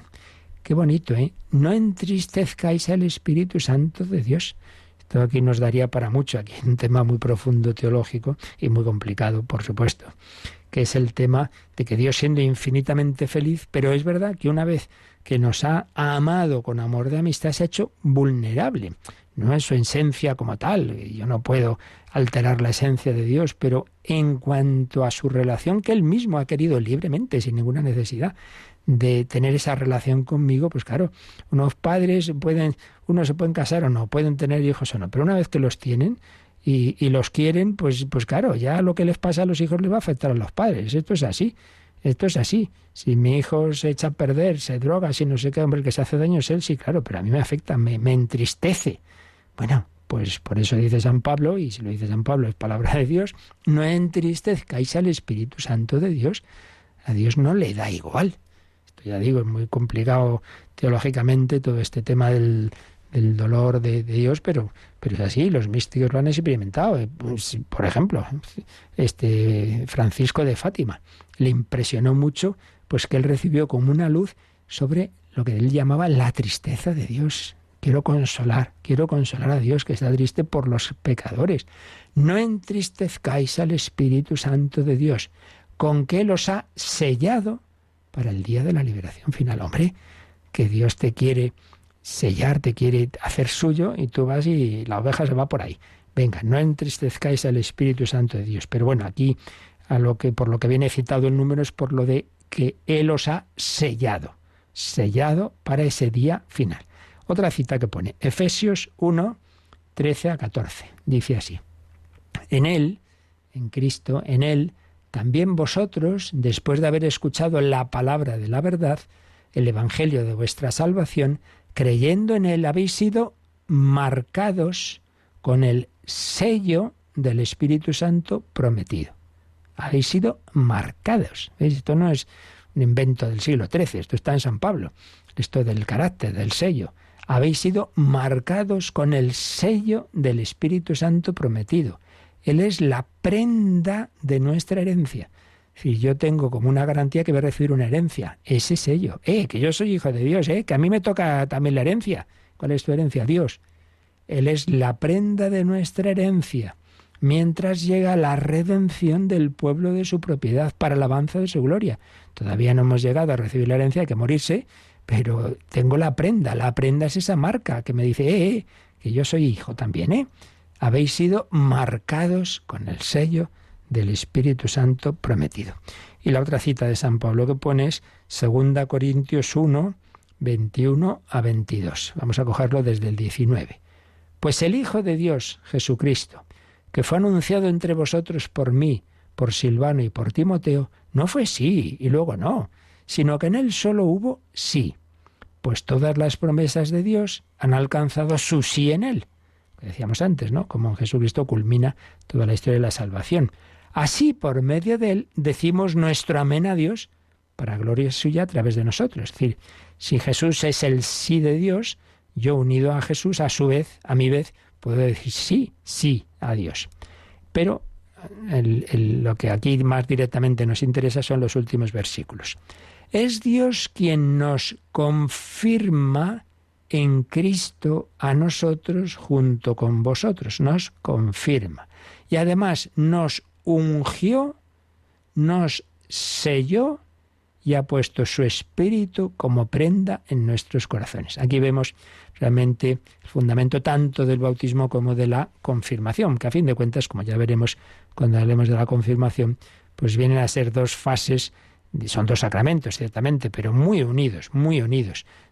Qué bonito, ¿eh? No entristezcáis al Espíritu Santo de Dios. Esto aquí nos daría para mucho, aquí un tema muy profundo teológico y muy complicado, por supuesto, que es el tema de que Dios, siendo infinitamente feliz, pero es verdad que una vez que nos ha amado con amor de amistad, se ha hecho vulnerable. No en su esencia como tal, yo no puedo alterar la esencia de Dios, pero en cuanto a su relación que Él mismo ha querido libremente, sin ninguna necesidad de tener esa relación conmigo, pues claro, unos padres unos se pueden casar o no, pueden tener hijos o no, pero una vez que los tienen y los quieren, pues claro, ya lo que les pasa a los hijos les va a afectar a los padres. Esto es así. Si mi hijo se echa a perder, se droga, si no sé qué, hombre, el que se hace daño es él, sí, claro, pero a mí me afecta, me entristece. Bueno, pues por eso dice San Pablo, y si lo dice San Pablo es palabra de Dios, no entristezcáis al Espíritu Santo de Dios. A Dios no le da igual. Esto ya digo, es muy complicado teológicamente todo este tema del dolor de Dios, pero es así, los místicos lo han experimentado. Pues, por ejemplo, Francisco de Fátima le impresionó mucho pues que él recibió como una luz sobre lo que él llamaba la tristeza de Dios. Quiero consolar a Dios que está triste por los pecadores. No entristezcáis al Espíritu Santo de Dios, con que Él os ha sellado para el día de la liberación final. Hombre, que Dios te quiere sellar, te quiere hacer suyo, y tú vas y la oveja se va por ahí. Venga, no entristezcáis al Espíritu Santo de Dios. Pero bueno, aquí por lo que viene citado el número es por lo de que Él os ha sellado para ese día final. Otra cita que pone, Efesios 1, 13 a 14. Dice así: en Él, en Cristo, en Él, también vosotros, después de haber escuchado la palabra de la verdad, el Evangelio de vuestra salvación, creyendo en Él, habéis sido marcados con el sello del Espíritu Santo prometido. Habéis sido marcados. ¿Veis? Esto no es un invento del siglo XIII, esto está en San Pablo. Esto del carácter, del sello. Habéis sido marcados con el sello del Espíritu Santo prometido. Él es la prenda de nuestra herencia. Es decir, yo tengo como una garantía que voy a recibir una herencia. Ese sello. Que yo soy hijo de Dios, que a mí me toca también la herencia. ¿Cuál es tu herencia? Dios. Él es la prenda de nuestra herencia, mientras llega la redención del pueblo de su propiedad para el avance de su gloria. Todavía no hemos llegado a recibir la herencia, hay que morirse, pero tengo la prenda. La prenda es esa marca que me dice, que yo soy hijo también, Habéis sido marcados con el sello del Espíritu Santo prometido. Y la otra cita de San Pablo que pone es 2 Corintios 1, 21 a 22. Vamos a cogerlo desde el 19. Pues el Hijo de Dios, Jesucristo, que fue anunciado entre vosotros por mí, por Silvano y por Timoteo, no fue sí y luego no, sino que en él solo hubo sí, pues todas las promesas de Dios han alcanzado su sí en él. Que decíamos antes, ¿no? Como en Jesucristo culmina toda la historia de la salvación. Así, por medio de él, decimos nuestro amén a Dios para gloria suya a través de nosotros. Es decir, si Jesús es el sí de Dios, yo unido a Jesús, a su vez, a mi vez, puedo decir sí a Dios. Pero lo que aquí más directamente nos interesa son los últimos versículos. Es Dios quien nos confirma en Cristo a nosotros junto con vosotros, nos confirma. Y además nos ungió, nos selló y ha puesto su Espíritu como prenda en nuestros corazones. Aquí vemos realmente el fundamento tanto del bautismo como de la confirmación, que a fin de cuentas, como ya veremos cuando hablemos de la confirmación, pues vienen a ser dos fases, son dos sacramentos ciertamente, pero muy unidos,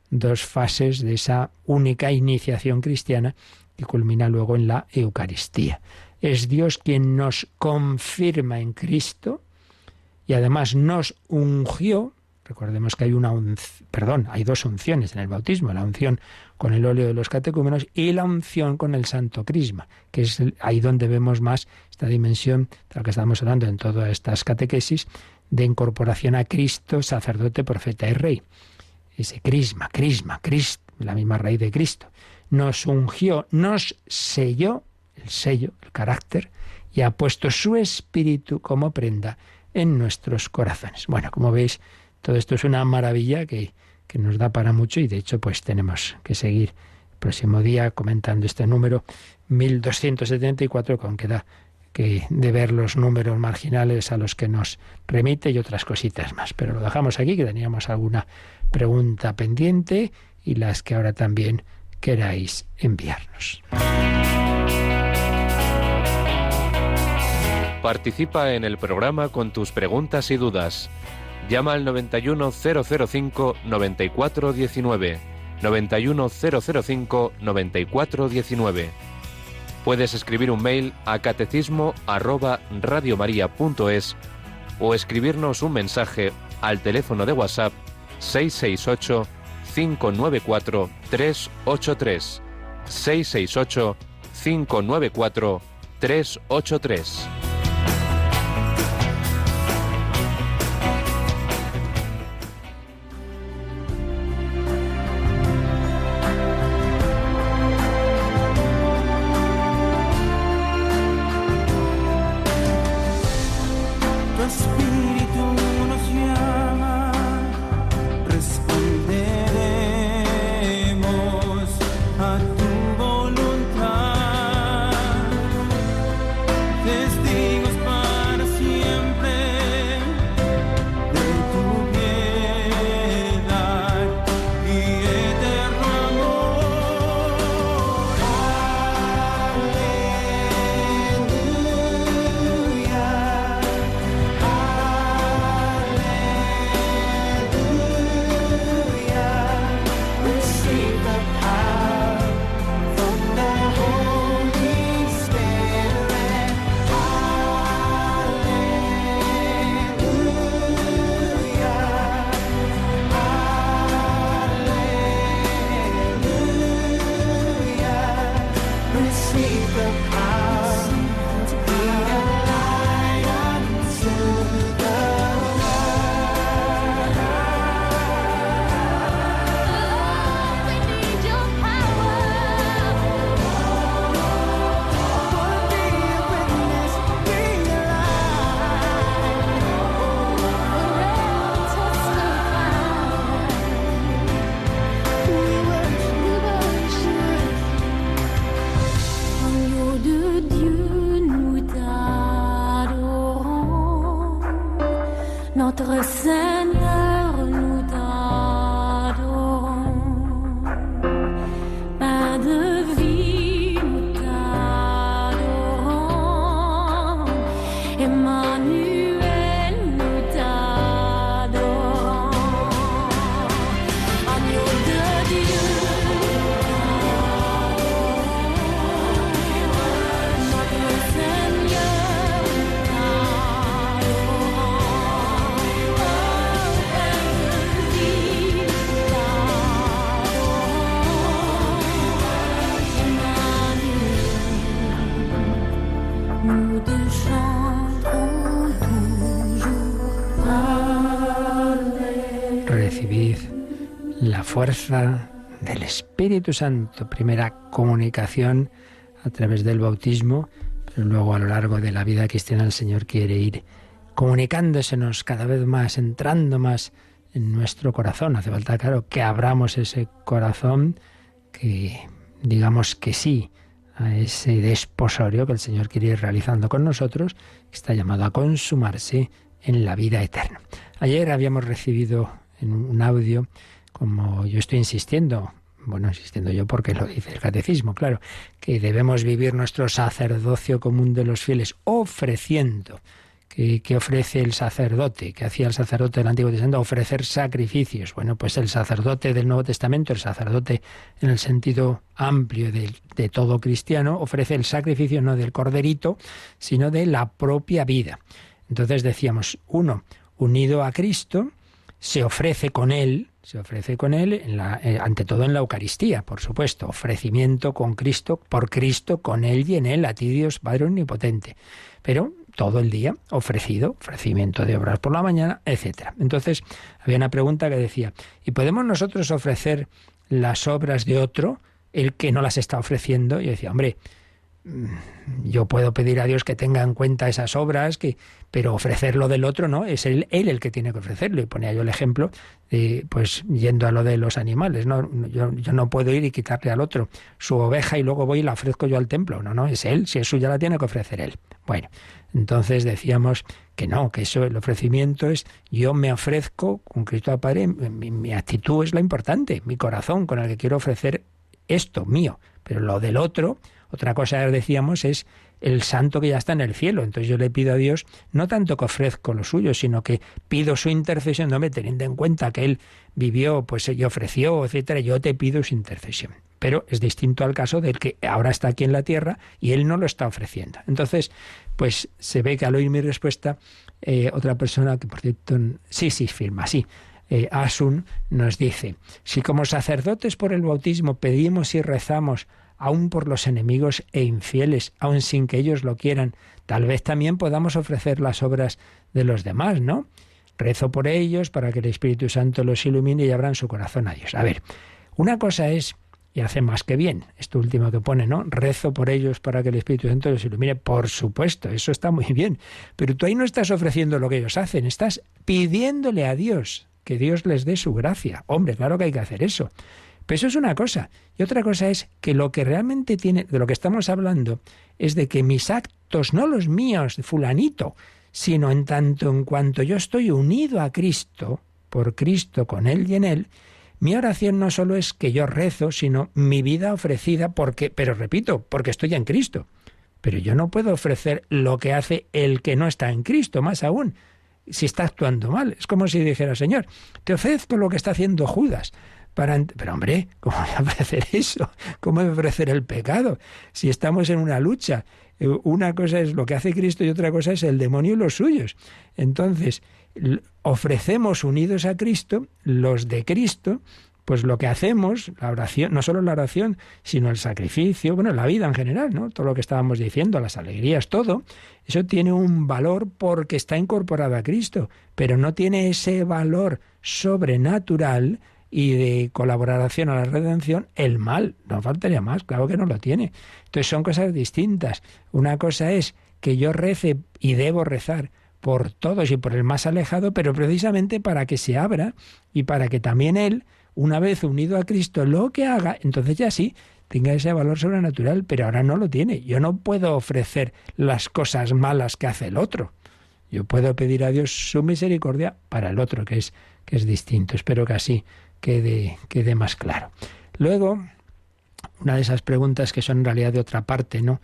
dos fases de esa única iniciación cristiana que culmina luego en la Eucaristía. Es Dios quien nos confirma en Cristo y además nos ungió. Recordemos que hay dos unciones en el bautismo, la unción con el óleo de los catecúmenos y la unción con el santo crisma, que es ahí donde vemos más esta dimensión de la que estamos hablando en todas estas catequesis, de incorporación a Cristo, sacerdote, profeta y rey. Ese crisma, Cristo, la misma raíz de Cristo. Nos ungió, nos selló, el sello, el carácter, y ha puesto su Espíritu como prenda en nuestros corazones. Bueno, como veis, todo esto es una maravilla que nos da para mucho y de hecho pues tenemos que seguir el próximo día comentando este número 1274, con queda que de ver los números marginales a los que nos remite y otras cositas más. Pero lo dejamos aquí, que teníamos alguna pregunta pendiente y las que ahora también queráis enviarnos. Participa en el programa con tus preguntas y dudas. Llama al 91005-9419. 91005-9419. Puedes escribir un mail a catecismo@radiomaria.es o escribirnos un mensaje al teléfono de WhatsApp 668 594 383. 668 594 383. Tu espíritu nos llama seek the power to be a light unto the world. We need your power. Wanna be a witness, be a light. We worship. Agneau de Dieu, nous t'adorons. Notre Seigneur, nous t'adorons. Pain de vie, nous t'adorons. Emmanuel, nous t'adorons. Agneau de Dieu, notre Seigneur, t'adorons. Oh, Père de vie, t'adorons. Emmanuel, nous te chanterons toujours. Alleluia. Recibid la fuerza del Espíritu Santo. Primera comunicación a través del bautismo, pero luego a lo largo de la vida cristiana el Señor quiere ir comunicándosenos cada vez más, entrando más en nuestro corazón. Hace falta, claro, que abramos ese corazón, que digamos que sí a ese desposorio que el Señor quiere ir realizando con nosotros, que está llamado a consumarse en la vida eterna. Ayer habíamos recibido en un audio, como yo estoy insistiendo yo porque lo dice el catecismo, claro, que debemos vivir nuestro sacerdocio común de los fieles ofreciendo. ¿Qué ofrece el sacerdote? ¿Qué hacía el sacerdote del Antiguo Testamento? Ofrecer sacrificios. Bueno, pues el sacerdote del Nuevo Testamento, el sacerdote en el sentido amplio de todo cristiano, ofrece el sacrificio no del corderito, sino de la propia vida. Entonces decíamos, uno, unido a Cristo, se ofrece con Él ante todo en la Eucaristía, por supuesto, ofrecimiento con Cristo, por Cristo, con Él y en Él, a ti Dios Padre Omnipotente. Pero todo el día ofrecimiento de obras por la mañana, etc. Entonces había una pregunta que decía, ¿y podemos nosotros ofrecer las obras de otro, el que no las está ofreciendo? Y yo decía, hombre, yo puedo pedir a Dios que tenga en cuenta esas obras, pero ofrecerlo del otro no, es él el que tiene que ofrecerlo. Y ponía yo el ejemplo de, pues yendo a lo de los animales, ¿no? Yo no puedo ir y quitarle al otro su oveja y luego voy y la ofrezco yo al templo. No, es él, si es suya la tiene que ofrecer él. Bueno, entonces decíamos que no, que eso, el ofrecimiento es yo me ofrezco con Cristo al Padre, mi actitud es la importante, mi corazón con el que quiero ofrecer esto mío, pero lo del otro. Otra cosa, decíamos, es el santo que ya está en el cielo. Entonces yo le pido a Dios, no tanto que ofrezco lo suyo, sino que pido su intercesión, teniendo en cuenta que Él vivió, pues y ofreció, etcétera, yo te pido su intercesión. Pero es distinto al caso del que ahora está aquí en la tierra y Él no lo está ofreciendo. Entonces, pues se ve que al oír mi respuesta, otra persona, que por cierto, sí, firma, sí, Asun, nos dice, si como sacerdotes por el bautismo pedimos y rezamos aún por los enemigos e infieles, aun sin que ellos lo quieran, tal vez también podamos ofrecer las obras de los demás, ¿no? Rezo por ellos para que el Espíritu Santo los ilumine y abran su corazón a Dios. A ver, una cosa es, y hace más que bien, esto último que pone, ¿no? Rezo por ellos para que el Espíritu Santo los ilumine. Por supuesto, eso está muy bien, pero tú ahí no estás ofreciendo lo que ellos hacen, estás pidiéndole a Dios que Dios les dé su gracia. Hombre, claro que hay que hacer eso. Pero eso es una cosa. Y otra cosa es que lo que realmente tiene, de lo que estamos hablando, es de que mis actos, no los míos, de fulanito, sino en tanto en cuanto yo estoy unido a Cristo, por Cristo, con Él y en Él, mi oración no solo es que yo rezo, sino mi vida ofrecida, pero repito, porque estoy en Cristo. Pero yo no puedo ofrecer lo que hace el que no está en Cristo, más aún, si está actuando mal. Es como si dijera, Señor, te ofrezco lo que está haciendo Judas. Pero hombre, ¿cómo voy a ofrecer eso? ¿Cómo voy a ofrecer el pecado? Si estamos en una lucha, una cosa es lo que hace Cristo y otra cosa es el demonio y los suyos. Entonces, ofrecemos unidos a Cristo, los de Cristo, pues lo que hacemos, la oración, no solo la oración, sino el sacrificio, bueno, la vida en general, ¿no? Todo lo que estábamos diciendo, las alegrías, todo, eso tiene un valor porque está incorporado a Cristo, pero no tiene ese valor sobrenatural y de colaboración a la redención, el mal. No faltaría más, claro que no lo tiene. Entonces son cosas distintas. Una cosa es que yo rece y debo rezar por todos y por el más alejado, pero precisamente para que se abra y para que también él, una vez unido a Cristo, lo que haga, entonces ya sí, tenga ese valor sobrenatural, pero ahora no lo tiene. Yo no puedo ofrecer las cosas malas que hace el otro. Yo puedo pedir a Dios su misericordia para el otro, que es distinto. Espero que así quede más claro. Luego, una de esas preguntas que son en realidad de otra parte, ¿no?,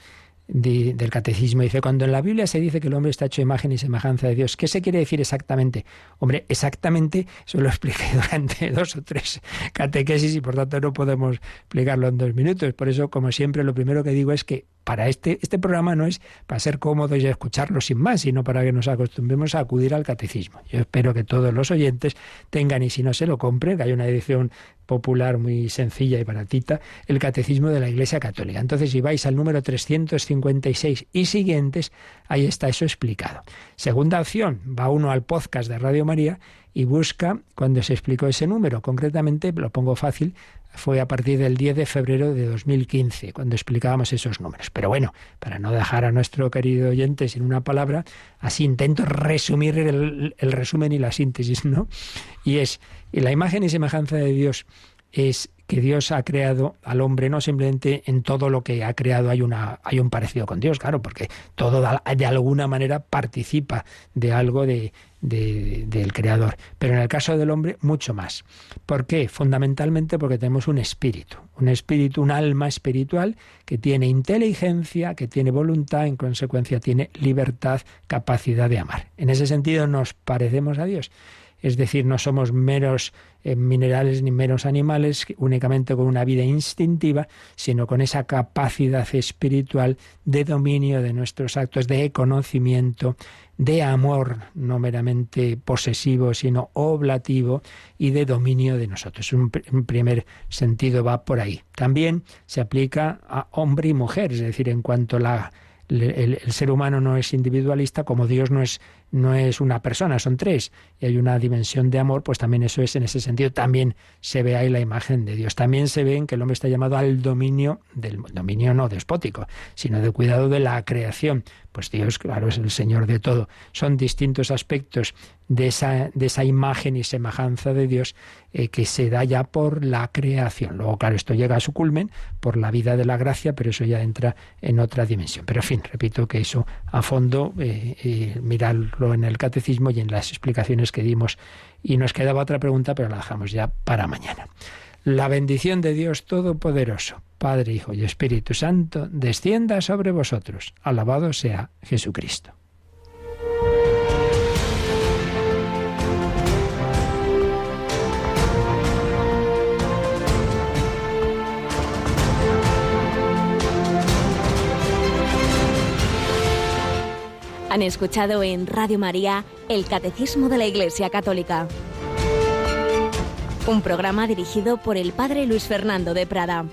del catecismo, dice, cuando en la Biblia se dice que el hombre está hecho imagen y semejanza de Dios, ¿qué se quiere decir exactamente? Hombre, exactamente, eso lo expliqué durante 2 o 3 catequesis y por tanto no podemos explicarlo en 2 minutos. Por eso, como siempre, lo primero que digo es que para este programa no es para ser cómodos y escucharlo sin más, sino para que nos acostumbremos a acudir al catecismo. Yo espero que todos los oyentes tengan, y si no se lo compren, que hay una edición popular muy sencilla y baratita, el Catecismo de la Iglesia Católica. Entonces, si vais al número 356 y siguientes, ahí está eso explicado. Segunda opción, va uno al podcast de Radio María y busca cuando se explicó ese número. Concretamente, lo pongo fácil, fue a partir del 10 de febrero de 2015, cuando explicábamos esos números. Pero bueno, para no dejar a nuestro querido oyente sin una palabra, así intento resumir el resumen y la síntesis, ¿no? Y la imagen y semejanza de Dios es que Dios ha creado al hombre, no simplemente en todo lo que ha creado hay un parecido con Dios, claro, porque todo de alguna manera participa de algo del Creador. Pero en el caso del hombre, mucho más. ¿Por qué? Fundamentalmente porque tenemos un espíritu, un alma espiritual que tiene inteligencia, que tiene voluntad, en consecuencia tiene libertad, capacidad de amar. En ese sentido nos parecemos a Dios. Es decir, no somos meros minerales ni meros animales únicamente con una vida instintiva, sino con esa capacidad espiritual de dominio de nuestros actos, de conocimiento, de amor, no meramente posesivo, sino oblativo, y de dominio de nosotros. Un primer sentido va por ahí. También se aplica a hombre y mujer, es decir, en cuanto el ser humano no es individualista, como Dios no es una persona, son 3, y hay una dimensión de amor, pues también eso es, en ese sentido, también se ve ahí la imagen de Dios. También se ve en que el hombre está llamado al dominio no despótico, sino de cuidado de la creación. Pues Dios, claro, es el Señor de todo. Son distintos aspectos de esa imagen y semejanza de Dios que se da ya por la creación. Luego, claro, esto llega a su culmen por la vida de la gracia, pero eso ya entra en otra dimensión. Pero, en fin, repito que eso a fondo, mirarlo en el catecismo y en las explicaciones que dimos. Y nos quedaba otra pregunta, pero la dejamos ya para mañana. La bendición de Dios Todopoderoso, Padre, Hijo y Espíritu Santo, descienda sobre vosotros. Alabado sea Jesucristo. Han escuchado en Radio María el Catecismo de la Iglesia Católica, un programa dirigido por el Padre Luis Fernando de Prada.